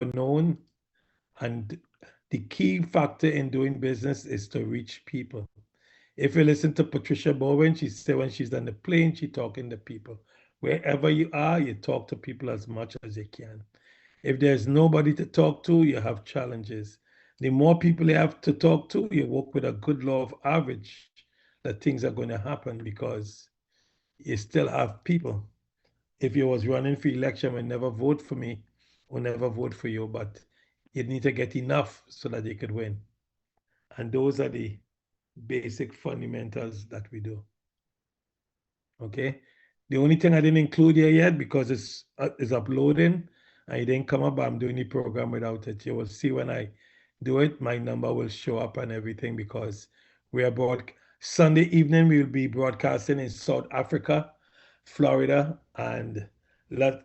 known, and the key factor in doing business is to reach people. If you listen to Patricia Bowen, she said when she's on the plane, she talking to people. Wherever you are, you talk to people as much as you can. If there's nobody to talk to, you have challenges. The more people you have to talk to, you work with a good law of average that things are going to happen because you still have people. If you was running for election and never vote for me or never vote for you, but you need to get enough so that you could win. And those are the basic fundamentals that we do. Okay. The only thing I didn't include here yet because it's uploading and it didn't come up, but I'm doing the program without it. You will see when I do it, my number will show up and everything because we are Sunday evening, we will be broadcasting in South Africa, Florida, and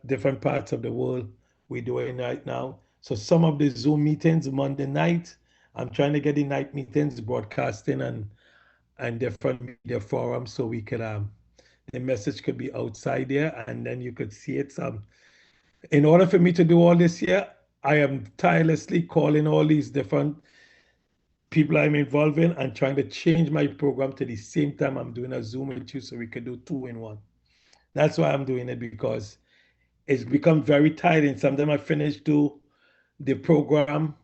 different parts of the world we're doing right now. So some of the Zoom meetings Monday night, I'm trying to get the night meetings broadcasting and different media forums so we could the message could be outside there and then you could see it. In order for me to do all this here, I am tirelessly calling all these different people I'm involved in and trying to change my program to the same time I'm doing a Zoom with you so we could do two in one. That's why I'm doing it because it's become very tiring. Sometimes I finish do the program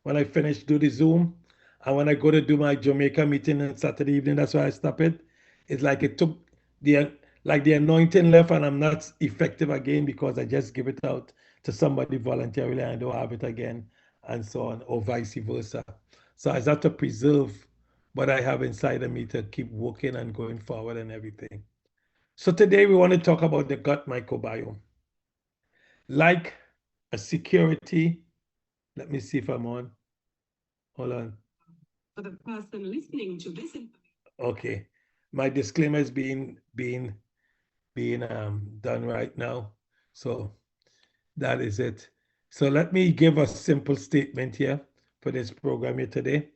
when I finish do the Zoom, and when I go to do my Jamaica meeting on Saturday evening, that's why I stop it. It's like it took the the anointing left, and I'm not effective again because I just give it out to somebody voluntarily and I don't have it again, and so on, or vice versa. So I have to preserve what I have inside of me to keep working and going forward and everything. So today we want to talk about the gut microbiome. Like a security, let me see if I'm on. Hold on. For the person listening to this. Okay. My disclaimer is being done right now. So that is it. So let me give a simple statement here for this program here today.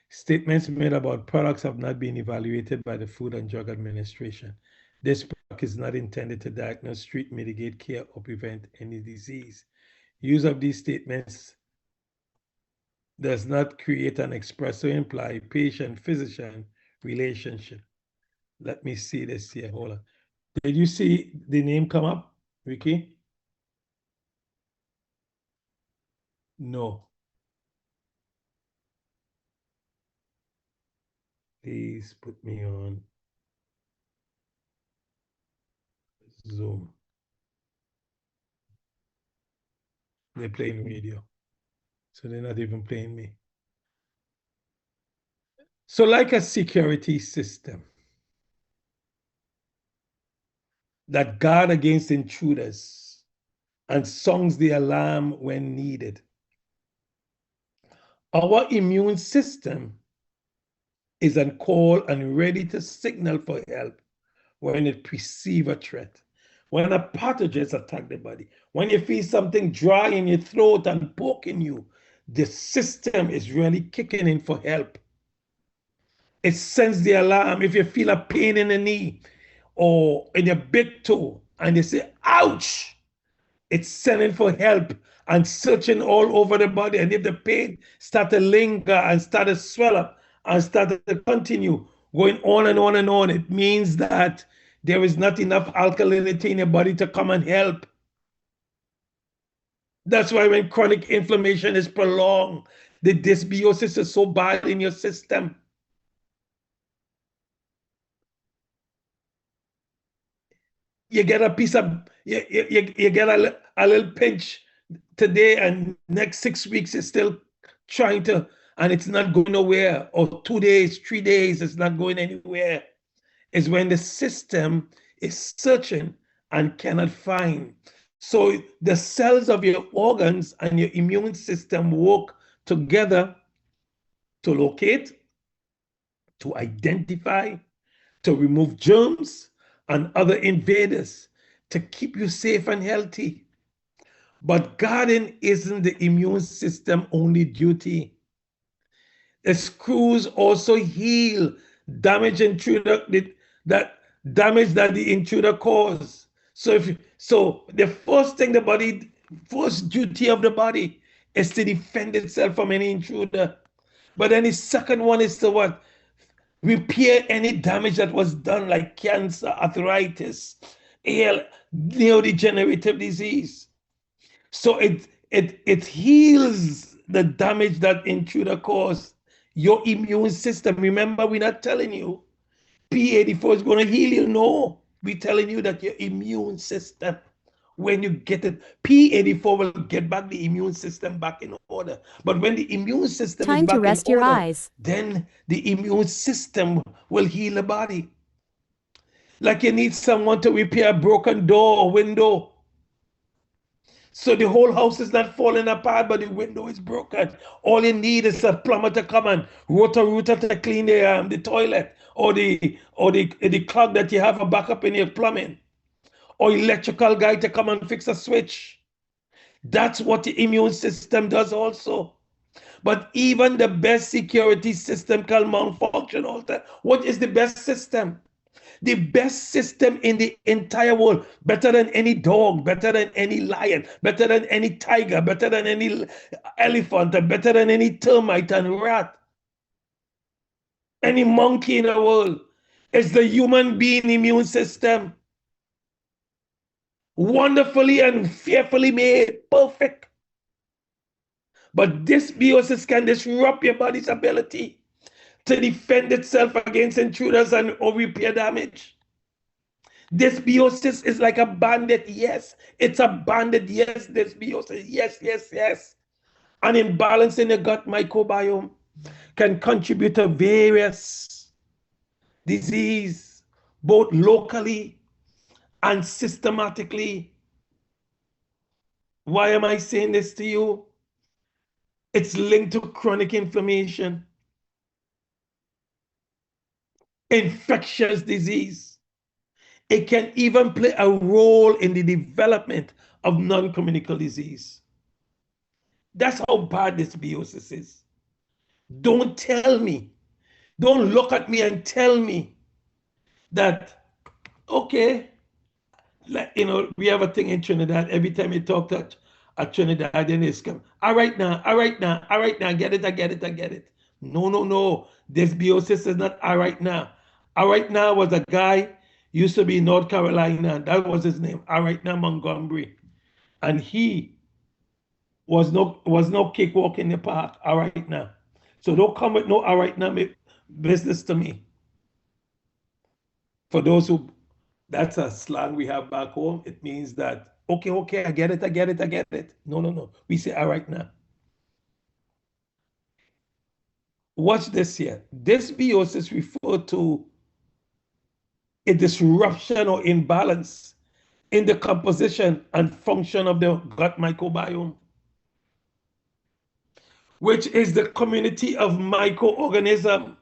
Statements made about products have not been evaluated by the Food and Drug Administration. This product is not intended to diagnose, treat, mitigate, care, or prevent any disease. Use of these statements does not create an express or imply patient-physician relationship. Let me see this here. Hold on. Did you see the name come up, Ricky? No. Please put me on Zoom. They're playing video. So they're not even playing me. So like a security system that guard against intruders and sounds the alarm when needed, our immune system is on call and ready to signal for help when it perceives a threat. When a pathogen attacks the body, when you feel something dry in your throat and poking you, the system is really kicking in for help. It sends the alarm. If you feel a pain in the knee or in your big toe and you say, ouch, it's sending for help and searching all over the body. And if the pain start to linger and start to swell up and start to continue going on and on and on, it means that there is not enough alkalinity in your body to come and help. That's why when chronic inflammation is prolonged, the dysbiosis is so bad in your system. You get a piece of, you get a little pinch today, and next 6 weeks is still trying to, and it's not going nowhere, or 2 days, 3 days, it's not going anywhere. Is when the system is searching and cannot find. So the cells of your organs and your immune system work together to locate, to identify, to remove germs and other invaders, to keep you safe and healthy. But guarding isn't the immune system only duty. The screws also heal damage that damage that the intruder caused. So the first duty of the body is to defend itself from any intruder. But then the second one is to what? Repair any damage that was done, like cancer, arthritis, neurodegenerative disease. So it heals the damage that intruder caused. Your immune system. Remember, we're not telling you P84 is going to heal you. No, we're telling you that your immune system, when you get it, P84 will get back the immune system back in order. But when the immune system Time is back to rest in your order, eyes. then the immune system will heal the body. Like you need someone to repair a broken door or window. So the whole house is not falling apart, but the window is broken. All you need is a plumber to come and rooter to clean the toilet, or the clog that you have a backup in your plumbing, or electrical guy to come and fix a switch. That's what the immune system does also. But even the best security system can malfunction all the time. What is the best system? The best system in the entire world, better than any dog, better than any lion, better than any tiger, better than any elephant, and better than any termite and rat, any monkey in the world, is the human being immune system. Wonderfully and fearfully made, perfect. But dysbiosis can disrupt your body's ability to defend itself against intruders and or repair damage. Dysbiosis is like a bandit. Yes, it's a bandit. Yes, dysbiosis. Yes, yes, yes. An imbalance in the gut microbiome can contribute to various disease, both locally and systematically. Why am I saying this to you? It's linked to chronic inflammation, infectious disease. It can even play a role in the development of non-communicable disease. That's how bad dysbiosis is. Don't tell me, don't look at me and tell me that, okay, like, we have a thing in Trinidad. Every time you talk to a Trinidadian, come, all right now, all right now, all right now, I get it, I get it, I get it. No, no, no. Dysbiosis is not all right now. All right now was a guy used to be in North Carolina. That was his name, all right now Montgomery. And he was no cakewalk in the park, all right now. So don't come with no all right now business to me. For those who, that's a slang we have back home. It means that, okay, I get it, I get it, I get it. No, no, no. We say all right now. Watch this here. Dysbiosis refers to a disruption or imbalance in the composition and function of the gut microbiome, which is the community of microorganisms,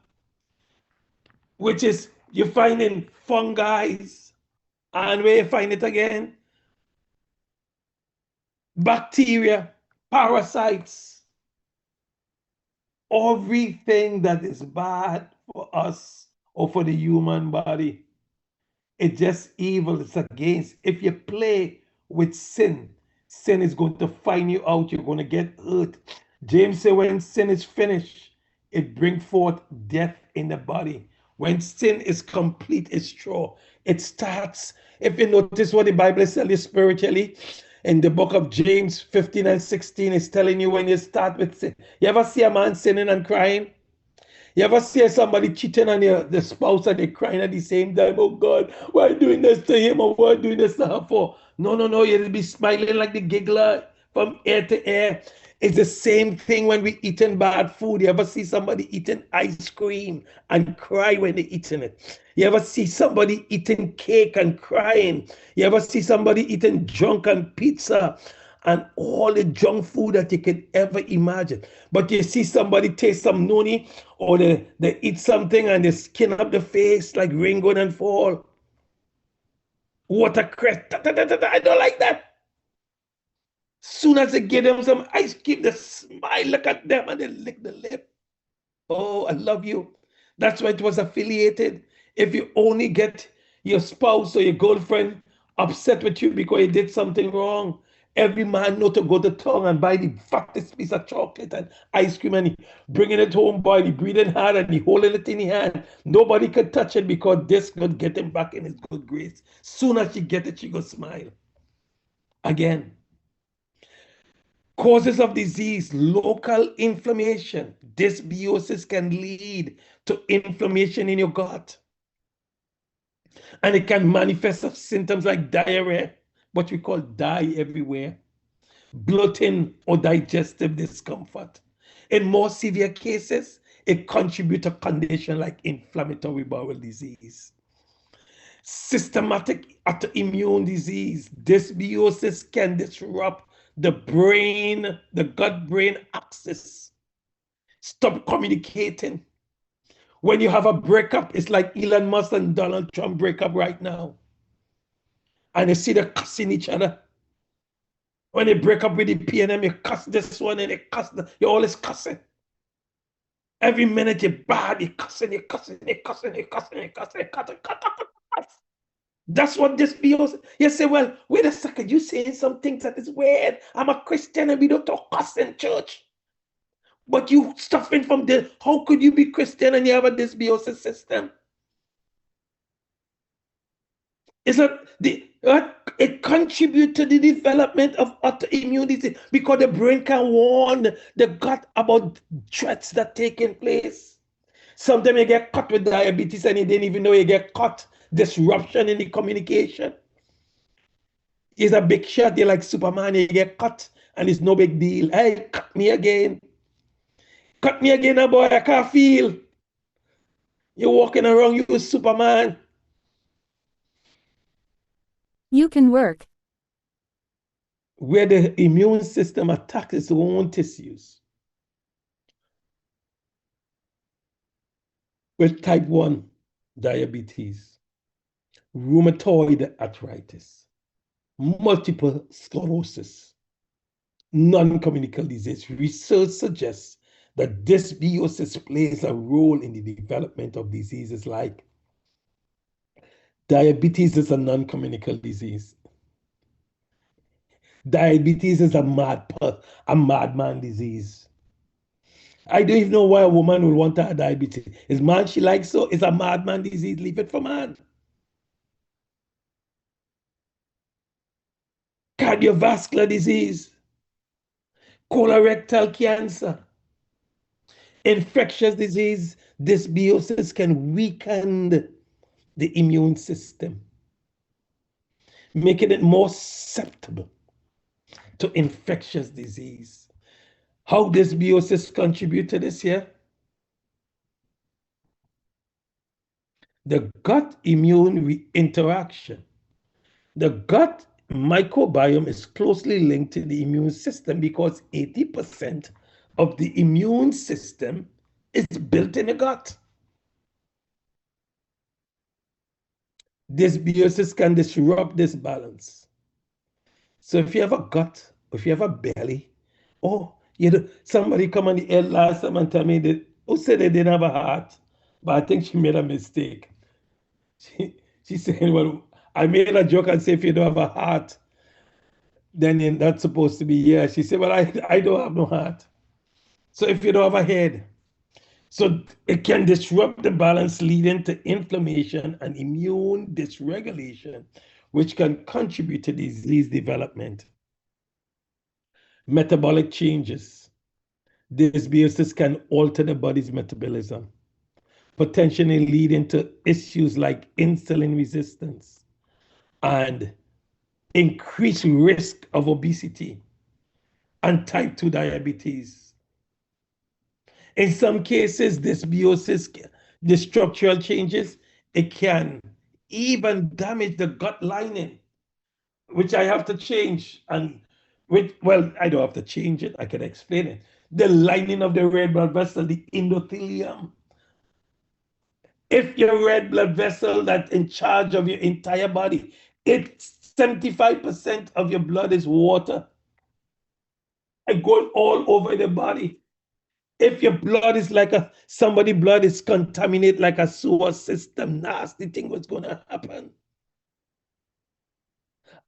which is you find in fungi, and where you find it again, bacteria, parasites, everything that is bad for us or for the human body. It's just evil. It's against. If you play with sin, sin is going to find you out. You're going to get hurt. James said, when sin is finished, it brings forth death in the body. When sin is complete, it's true. It starts, if you notice what the Bible is telling you spiritually, in the book of James 15 and 16, it's telling you when you start with sin. You ever see a man sinning and crying? You ever see somebody cheating on the spouse and they crying at the same time? Oh God, why are you doing this to him or why are you doing this to her for? No, no, no. You'll be smiling like the giggler from ear to ear. It's the same thing when we eating bad food. You ever see somebody eating ice cream and cry when they're eating it? You ever see somebody eating cake and crying? You ever see somebody eating junk and pizza and all the junk food that you could ever imagine? But you see somebody taste some noni, or they eat something and they skin up the face like rain going and fall. Watercress. I don't like that. Soon as they give them some ice cream, they smile, look at them, and they lick the lip. Oh, I love you. That's why it was affiliated. If you only get your spouse or your girlfriend upset with you because you did something wrong, Every man know to go to town and buy the fattest piece of chocolate and ice cream and he bringing it home, boy, he breathing hard and he holding it in his hand. Nobody could touch it because this could get him back in his good grace. Soon as she get it, she go smile. Again, causes of disease, local inflammation. Dysbiosis can lead to inflammation in your gut. And it can manifest of symptoms like diarrhea, what we call die everywhere, bloating or digestive discomfort. In more severe cases, it contributes to condition like inflammatory bowel disease. Systematic autoimmune disease. Dysbiosis can disrupt the brain, the gut-brain axis. Stop communicating. When you have a breakup, it's like Elon Musk and Donald Trump breakup right now. And you see them cussing each other. When they break up with the PNM, you cuss this one and you cuss you're always cussing. Every minute you're bad, you're cussing, you're cussing, you're cussing, you're cussing, you're cussing, cussing. That's what this feels. You say, well, wait a second, you saying some things that is weird. I'm a Christian and we don't talk cuss in church. But you suffering from this. How could you be Christian and you have a dysbiosis system? It's not it contributes to the development of autoimmune disease because the brain can warn the gut about threats that taking place. Sometimes you get caught with diabetes and you didn't even know you get caught. Disruption in the communication. It's a big shot. You're like Superman. You get cut and it's no big deal. Hey, cut me again. Cut me again, boy. I can't feel. You're walking around, you Superman. You can work. Where the immune system attacks its own tissues. With type 1 diabetes, rheumatoid arthritis, multiple sclerosis, non-communicable disease. Research suggests that dysbiosis plays a role in the development of diseases like diabetes is a non-communicable disease. Diabetes is a madman disease. I don't even know why a woman would want to have diabetes. Is man she likes so? It's a madman disease. Leave it for man. Cardiovascular disease, colorectal cancer, infectious disease. Dysbiosis can weaken the immune system, making it more susceptible to infectious disease. How dysbiosis contribute to this here? The gut immune interaction. The gut microbiome is closely linked to the immune system because 80% of the immune system is built in the gut. Dysbiosis can disrupt this balance. So if you have a gut, if you have a belly, oh, somebody come on the air last time and tell me that who said they didn't have a heart, but I think she made a mistake. She said, well, I made a joke and say if you don't have a heart, then you're not supposed to be here. She said, well, I don't have no heart. So if you don't have a head, so it can disrupt the balance leading to inflammation and immune dysregulation, which can contribute to disease development. Metabolic changes. Dysbiosis can alter the body's metabolism, potentially leading to issues like insulin resistance and increased risk of obesity and type 2 diabetes. In some cases, dysbiosis, the structural changes, it can even damage the gut lining, which I have to change. And well, I don't have to change it, I can explain it. The lining of the red blood vessel, the endothelium. If your red blood vessel that's in charge of your entire body, it's 75% of your blood is water and going all over the body. If your blood is like somebody's blood is contaminated like a sewer system, nasty thing was going to happen.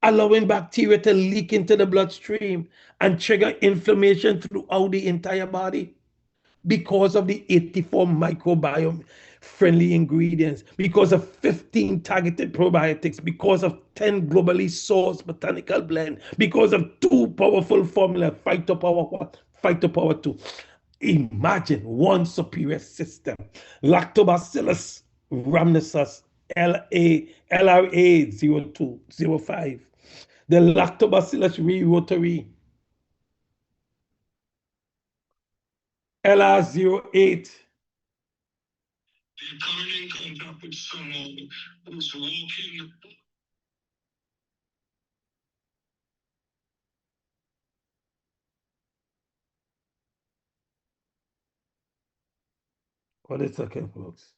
allowing bacteria to leak into the bloodstream and trigger inflammation throughout the entire body because of the 84 microbiome friendly ingredients, because of 15 targeted probiotics, because of 10 globally sourced botanical blend, because of 2 powerful formula, phytopower 1, phytopower 2. Imagine one superior system. Lactobacillus rhamnosus LRA 0205. The Lactobacillus rotary LR08. They're coming in contact with someone who's walking. Wait a second, folks.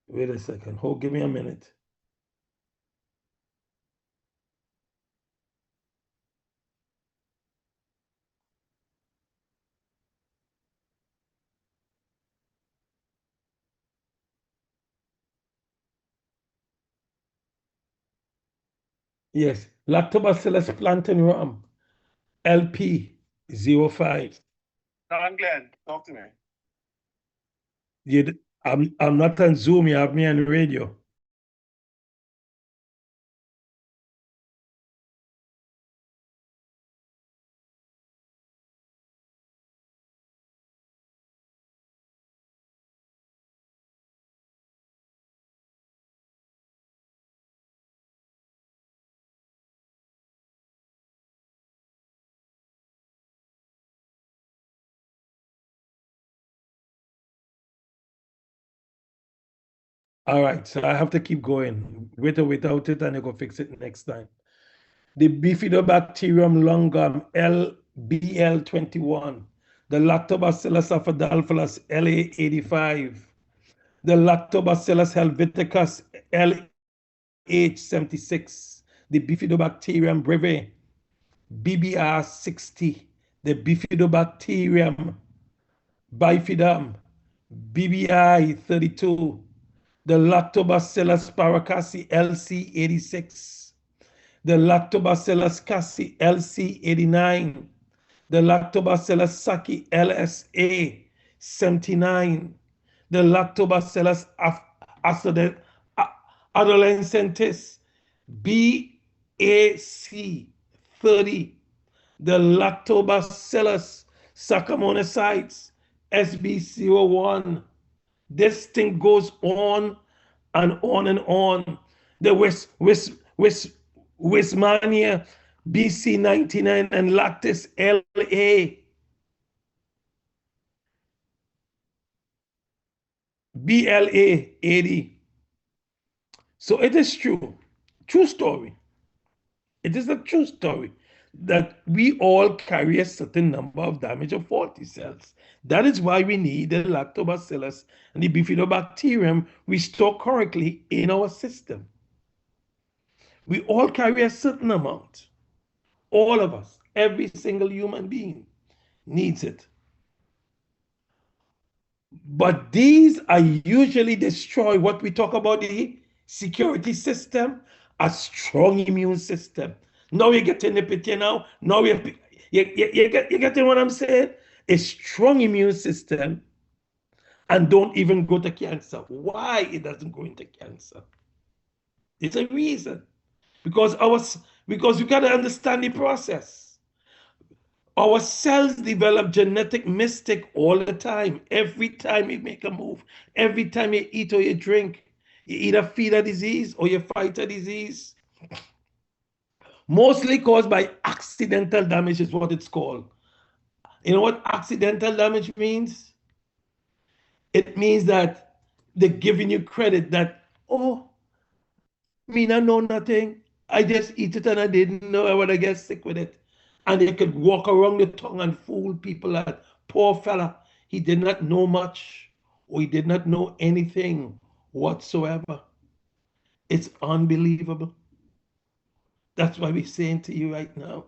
Wait a second. Hold, give me a minute. Yes, Lactobacillus plantarum, LP05. No, I'm glad. Talk to me. I'm not on Zoom. You have me on radio. All right, so I have to keep going. With or without it, and I go fix it next time. The Bifidobacterium longum LBL21, the Lactobacillus acidophilus LA85, the Lactobacillus helveticus LH76, the Bifidobacterium breve BBR60, the Bifidobacterium bifidum BBI32, the Lactobacillus paracasi LC86, the Lactobacillus cassi LC89, the Lactobacillus sacchi LSA 79, the Lactobacillus adolescentis BAC 30, the Lactobacillus saccharomyces SB01. This thing goes on and on and on. The Wismania BC99 and Lactis LA BLA 80. So it is true story. It is a true story that we all carry a certain number of damage of faulty cells. That is why we need the lactobacillus and the bifidobacterium restored correctly in our system. We all carry a certain amount. All of us, every single human being needs it. But these are usually destroy what we talk about the security system, a strong immune system. Now you're getting the picture now. Now you getting what I'm saying? A strong immune system and don't even go to cancer. Why it doesn't go into cancer? It's a reason. Because because you gotta understand the process. Our cells develop genetic mystic all the time. Every time you make a move, every time you eat or you drink, you either feed a disease or you fight a disease. Mostly caused by accidental damage is what it's called. You know what accidental damage means? It means that they're giving you credit that, oh, me not know nothing. I just eat it and I didn't know I would get sick with it. And they could walk around the tongue and fool people that poor fella, he did not know much or he did not know anything whatsoever. It's unbelievable. That's why we're saying to you right now.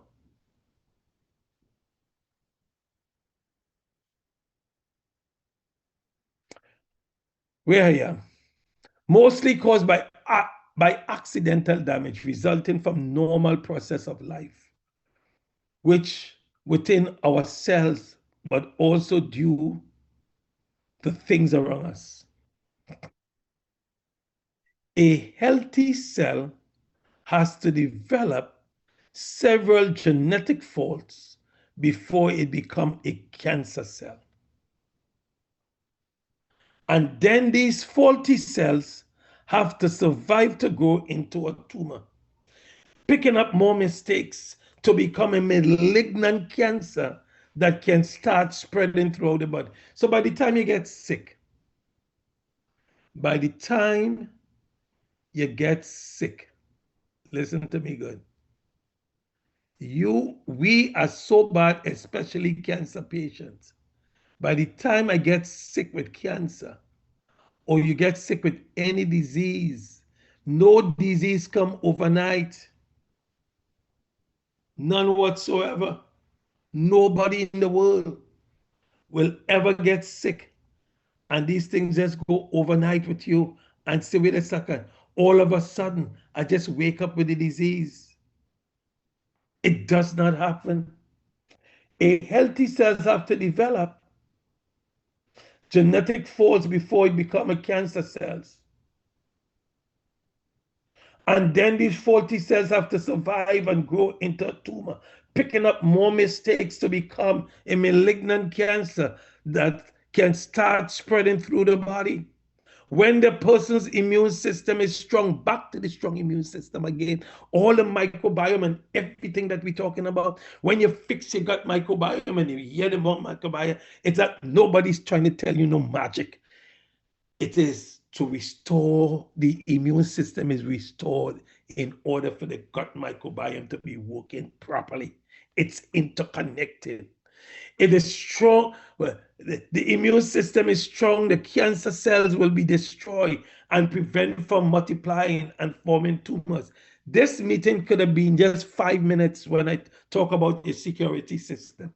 where I am, mostly caused by accidental damage resulting from normal process of life, which within ourselves, but also due to things around us. A healthy cell has to develop several genetic faults before it becomes a cancer cell. And then these faulty cells have to survive to grow into a tumor, picking up more mistakes to become a malignant cancer that can start spreading throughout the body. So by the time you get sick, listen to me good. We are so bad, especially cancer patients. By the time I get sick with cancer, or you get sick with any disease, no disease come overnight. None whatsoever. Nobody in the world will ever get sick. And these things just go overnight with you and say, wait a second, all of a sudden, I just wake up with the disease. It does not happen. A healthy cells have to develop genetic faults before it become a cancer cells. And then these faulty cells have to survive and grow into a tumor, picking up more mistakes to become a malignant cancer that can start spreading through the body. When the person's immune system is strong, back to the strong immune system again, all the microbiome and everything that we're talking about, when you fix your gut microbiome and you hear about microbiome, it's that nobody's trying to tell you no magic. It is to restore the immune system is restored in order for the gut microbiome to be working properly. It's interconnected. It is strong. Well, the immune system is strong. The cancer cells will be destroyed and prevent from multiplying and forming tumors. This meeting could have been just 5 minutes when I talk about the security system.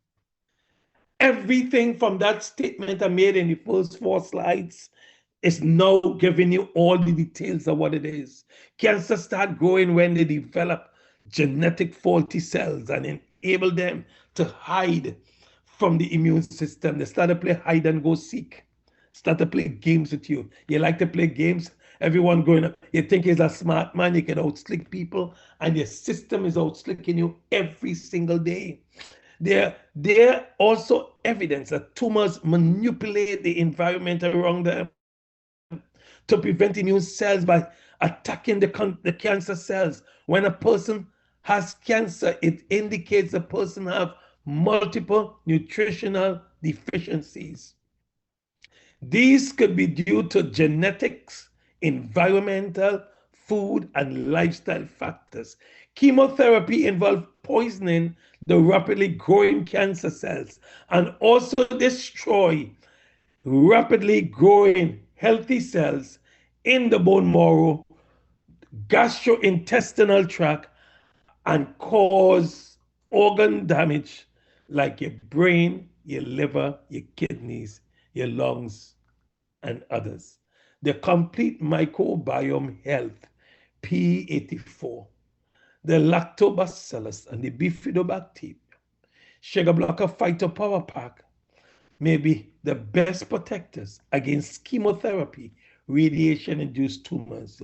Everything from that statement I made in the first 4 slides is now giving you all the details of what it is. Cancer start growing when they develop genetic faulty cells and enable them to hide from the immune system. They start to play hide and go seek. Start to play games with you. You like to play games? Everyone going up. You think he's a smart man, you can outslick people, and your system is outslicking you every single day. There also evidence that tumors manipulate the environment around them to prevent immune cells by attacking the cancer cells. When a person has cancer, it indicates the person have multiple nutritional deficiencies. These could be due to genetics, environmental, food, and lifestyle factors. Chemotherapy involves poisoning the rapidly growing cancer cells and also destroy rapidly growing healthy cells in the bone marrow, gastrointestinal tract, and cause organ damage like your brain, your liver, your kidneys, your lungs, and others. The complete microbiome health, P84, the lactobacillus and the bifidobacteria, sugar blocker phytopower pack may be the best protectors against chemotherapy, radiation-induced tumors.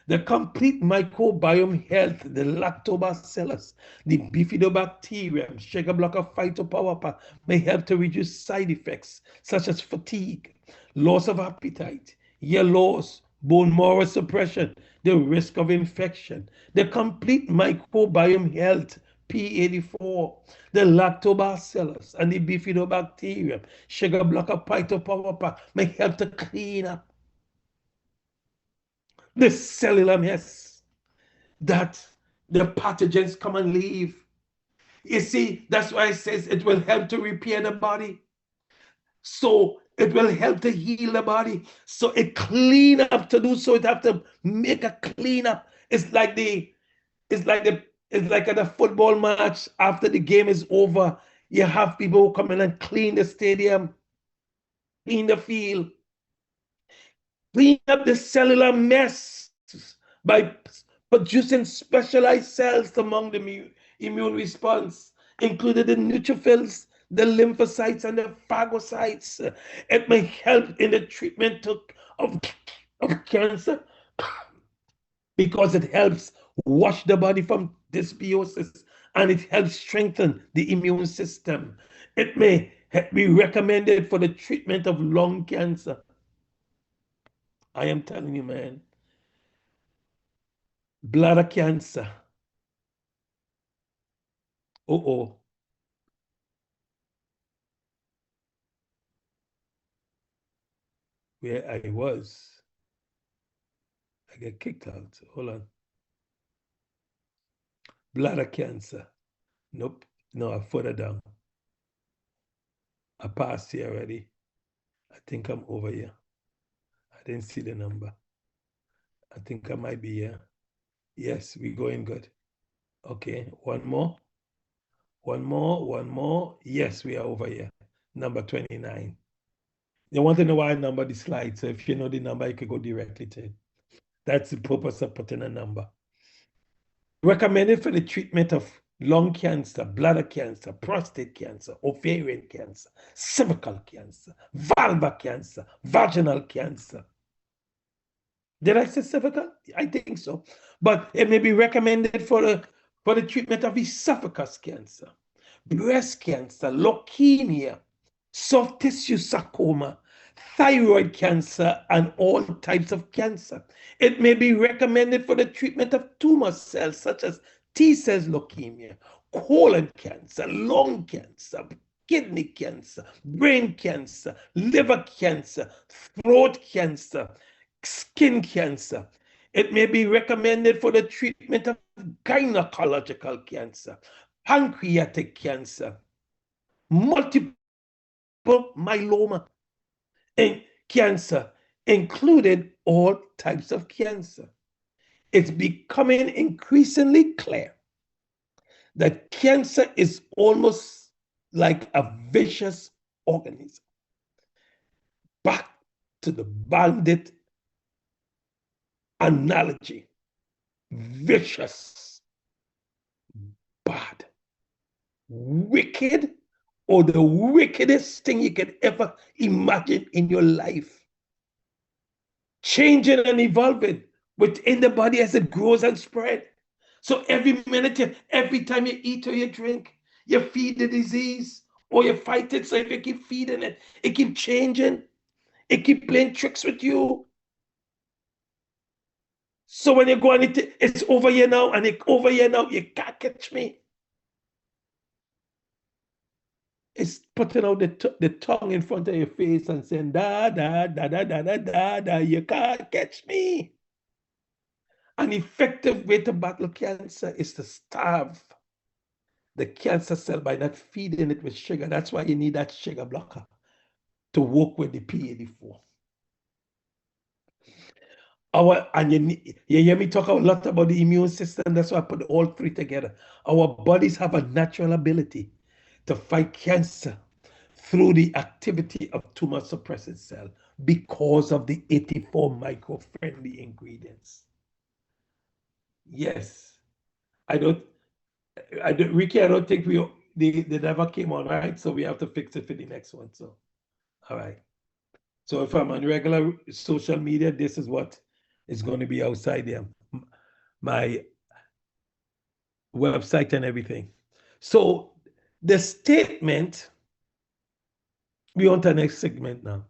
The complete microbiome health, the lactobacillus, the bifidobacterium, sugar blocker phytopower pack may help to reduce side effects such as fatigue, loss of appetite, hair loss, bone marrow suppression, the risk of infection. The complete microbiome health, P84, the lactobacillus and the bifidobacterium, sugar blocker phytopower pack may help to clean up the cellular mess that the pathogens come and leave. You see, that's why it says it will help to repair the body. So it will help to heal the body. So it clean up to do so. It have to make a clean up. It's like at a football match after the game is over. You have people who come in and clean the stadium, clean the field. clean up the cellular mess by producing specialized cells among the immune response, including the neutrophils, the lymphocytes, and the phagocytes. It may help in the treatment of cancer because it helps wash the body from dysbiosis and it helps strengthen the immune system. It may be recommended for the treatment of lung cancer. I am telling you, man. Bladder cancer. Uh-oh. Where I was. I get kicked out. Hold on. Bladder cancer. Nope. No, I'm further down. I passed here already. I think I'm over here. I didn't see the number. I think I might be here. Yes, we're going good. Okay, one more. One more. Yes, we are over here. Number 29. You want to know why I number the slide. So if you know the number, you can go directly to it. That's the purpose of putting a number. Recommended for the treatment of lung cancer, bladder cancer, prostate cancer, ovarian cancer, cervical cancer, vulvar cancer, vaginal cancer. Did I say cervical? I think so. But it may be recommended for the treatment of esophagus cancer, breast cancer, leukemia, soft tissue sarcoma, thyroid cancer, and all types of cancer. It may be recommended for the treatment of tumor cells such as T cells leukemia, colon cancer, lung cancer, kidney cancer, brain cancer, liver cancer, throat cancer, skin cancer. It may be recommended for the treatment of gynecological cancer, pancreatic cancer, multiple myeloma, and cancer, including all types of cancer. It's becoming increasingly clear that cancer is almost like a vicious organism. Back to the bandit analogy. Vicious, bad, wicked, or the wickedest thing you can ever imagine in your life. Changing and evolving within the body as it grows and spreads. So every minute, every time you eat or you drink, you feed the disease or you fight it. So if you keep feeding it, it keeps changing. It keeps playing tricks with you. So when you go on it, it's over here now, and it's over here now, you can't catch me. It's putting out the tongue in front of your face and saying, da, da, da, da, da, da, da, da, you can't catch me. An effective way to battle cancer is to starve the cancer cell by not feeding it with sugar. That's why you need that sugar blocker to work with the P84. And you hear me talk a lot about the immune system. That's why I put all three together. Our bodies have a natural ability to fight cancer through the activity of tumor suppressor cell because of the 84 micro-friendly ingredients. Yes, Ricky, I don't think they never came on, right? So we have to fix it for the next one. So, all right. So if I'm on regular social media, this is what is going to be outside there. My website and everything. So the statement, we on to the next segment now.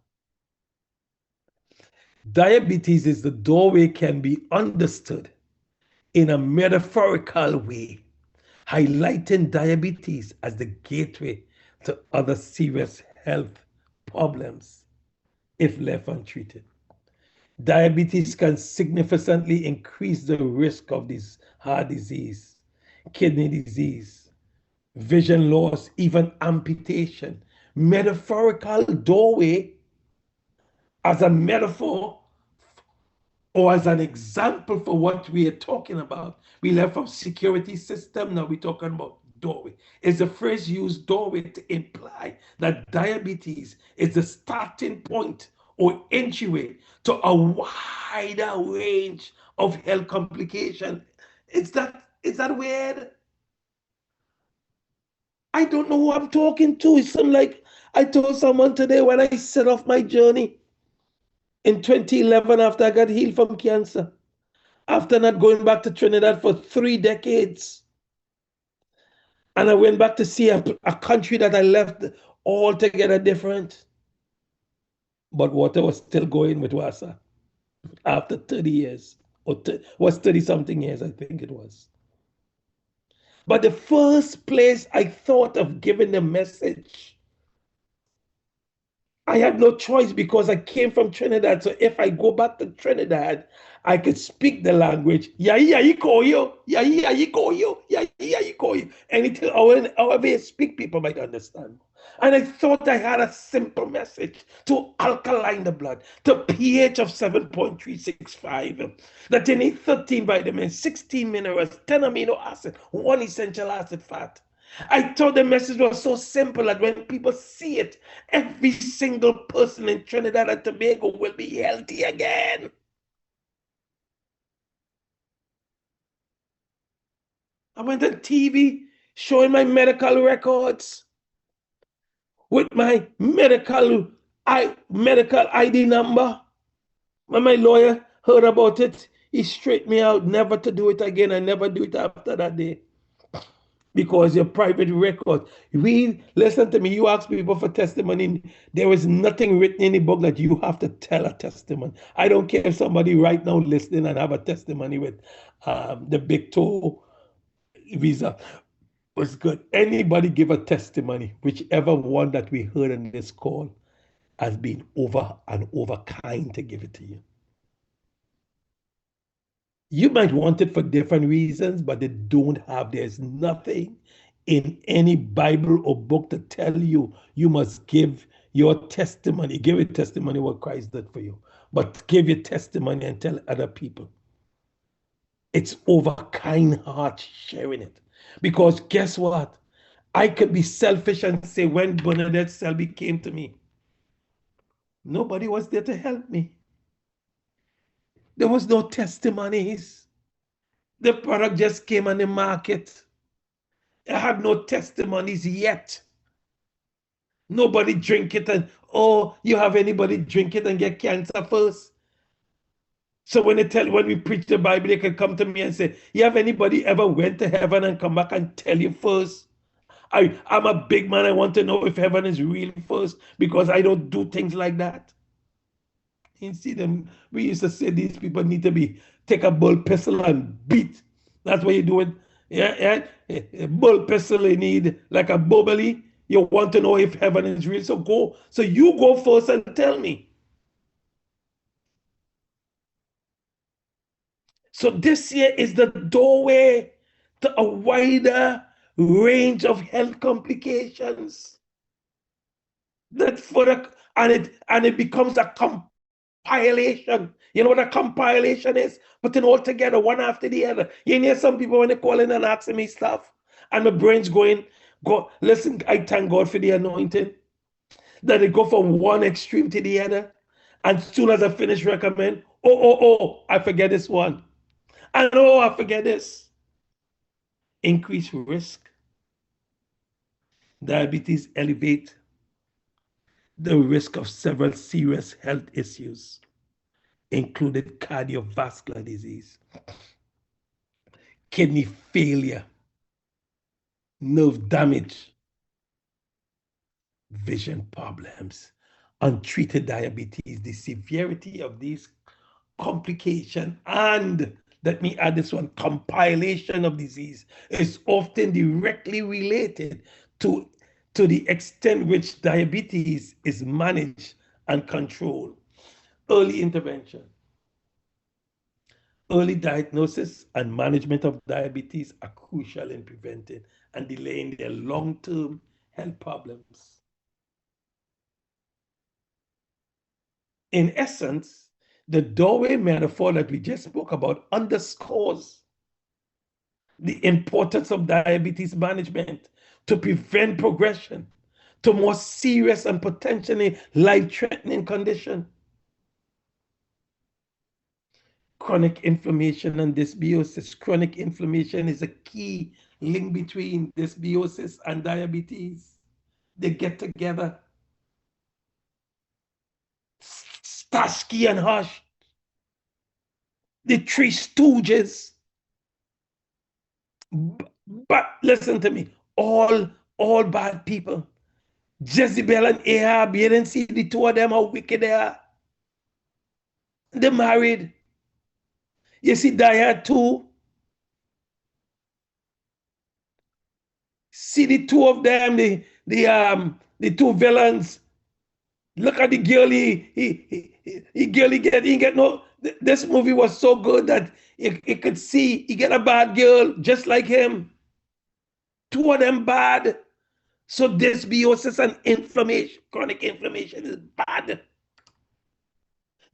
Diabetes is the doorway can be understood in a metaphorical way, highlighting diabetes as the gateway to other serious health problems if left untreated. Diabetes can significantly increase the risk of this heart disease, kidney disease, vision loss, even amputation. Metaphorical doorway as a metaphor or as an example for what we are talking about. We left from security system, now we're talking about doorway. It's a phrase used, doorway, to imply that diabetes is the starting point or entry to a wider range of health complications. Is that weird? I don't know who I'm talking to. It's something like I told someone today when I set off my journey in 2011 after I got healed from cancer, after not going back to Trinidad for 3 decades. And I went back to see a country that I left altogether different. But water was still going with Wasa after 30 years, or was 30 something years, I think it was. But the first place I thought of giving the message, I had no choice because I came from Trinidad. So if I go back to Trinidad, I could speak the language. Anything, however you speak, people might understand. And I thought I had a simple message to alkaline the blood, to pH of 7.365, that you need 13 vitamins, 16 minerals, 10 amino acids, 1 essential acid fat. I thought the message was so simple that when people see it, every single person in Trinidad and Tobago will be healthy again. I went on TV showing my medical records with my medical ID number. When my lawyer heard about it, he straightened me out never to do it again. I never do it after that day. Because your private record. Listen to me, you ask people for testimony. There is nothing written in the book that you have to tell a testimony. I don't care if somebody right now listening and have a testimony with the big toe visa. Was good. Anybody give a testimony, whichever one that we heard in this call has been over and over kind to give it to you. You might want it for different reasons, but there's nothing in any Bible or book to tell you you must give your testimony. Give a testimony what Christ did for you, but give your testimony and tell other people. It's over kind heart sharing it. Because guess what? I could be selfish and say when Bernadette Selby came to me, nobody was there to help me. There was no testimonies. The product just came on the market. I had no testimonies yet. Nobody drink it and, oh, you have anybody drink it and get cancer first? So when we preach the Bible, they can come to me and say, you have anybody ever went to heaven and come back and tell you first? I'm a big man. I want to know if heaven is real first because I don't do things like that. You see them, we used to say these people need to take a bull pistol and beat. That's what you do it. Yeah. A bull pistol you need like a bubbly. You want to know if heaven is real. So you go first and tell me. So this year is the doorway to a wider range of health complications. And it becomes a compilation. You know what a compilation is? Putting all together one after the other. You hear some people when they call in and asking me stuff, and my brain's go, listen, I thank God for the anointing. That they go from one extreme to the other. And as soon as I finish recommend, I forget this one. And I forget this. Increased risk. Diabetes elevate the risk of several serious health issues, including cardiovascular disease, kidney failure, nerve damage, vision problems, untreated diabetes. The severity of these complications, and let me add this one, compilation of disease, is often directly related to the extent which diabetes is managed and controlled. Early intervention. Early diagnosis and management of diabetes are crucial in preventing and delaying their long-term health problems. In essence, the doorway metaphor that we just spoke about underscores the importance of diabetes management to prevent progression to more serious and potentially life-threatening condition. chronic inflammation and dysbiosis. Chronic inflammation is a key link between dysbiosis and diabetes. They get together. Starsky and Hush, the Three Stooges. But listen to me, all bad people. Jezebel and Ahab, you didn't see the two of them, how wicked they are. They're married. You see Die too. See the two of them, the two villains. Look at the girl he get no. This movie was so good that you could see he get a bad girl just like him. Two of them bad. So dysbiosis and inflammation, chronic inflammation is bad.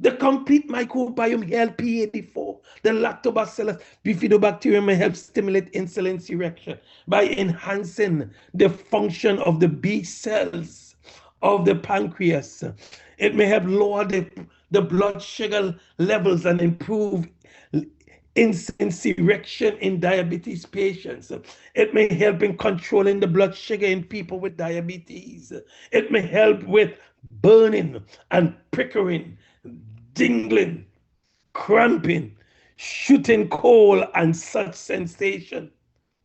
The complete microbiome LP84, the lactobacillus bifidobacterium may help stimulate insulin secretion by enhancing the function of the B cells of the pancreas. It may help lower the blood sugar levels and improve insulin secretion in diabetes patients. It may help in controlling the blood sugar in people with diabetes. It may help with burning and prickling, tingling, cramping, shooting cold, and such sensation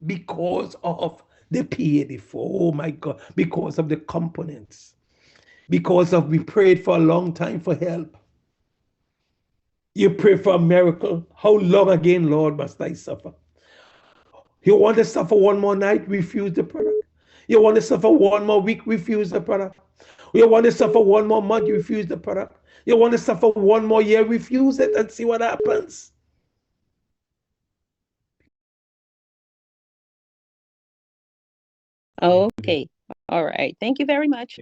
because of the P84. Oh my God, because of the components. Because of we prayed for a long time for help. You pray for a miracle. How long again, Lord, must I suffer? You want to suffer one more night? Refuse the product. You want to suffer one more week? Refuse the product. You want to suffer one more month? Refuse the product. You want to suffer one more year? Refuse it and see what happens. Okay. All right. Thank you very much.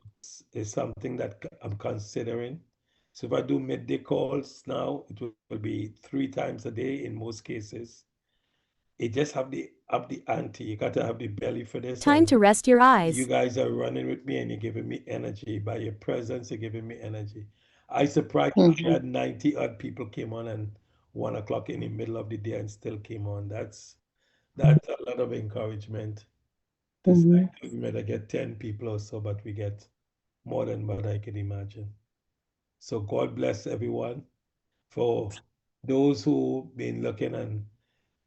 It's something that I'm considering. So if I do midday calls now, it will be 3 times a day in most cases. It just have the ante. You got to have the belly for this. Time to rest your eyes. You guys are running with me and you're giving me energy. By your presence, you're giving me energy. I surprised we had 90 odd people came on and 1 o'clock in the middle of the day and still came on. That's a lot of encouragement. This night we might get 10 people or so, but we get more than what I can imagine. So God bless everyone. For those who've been looking on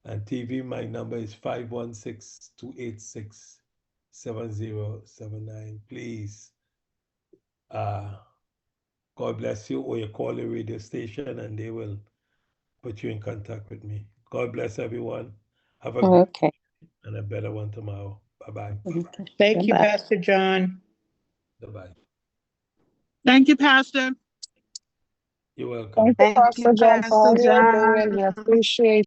TV, my number is 516-286-7079. Please, God bless you, or you call the radio station and they will put you in contact with me. God bless everyone. Have a good day and a better one tomorrow. Bye-bye. Thank you, Pastor John. Bye-bye. Thank you, Pastor. You're welcome. Thank you, Pastor John, for all you're doing. We appreciate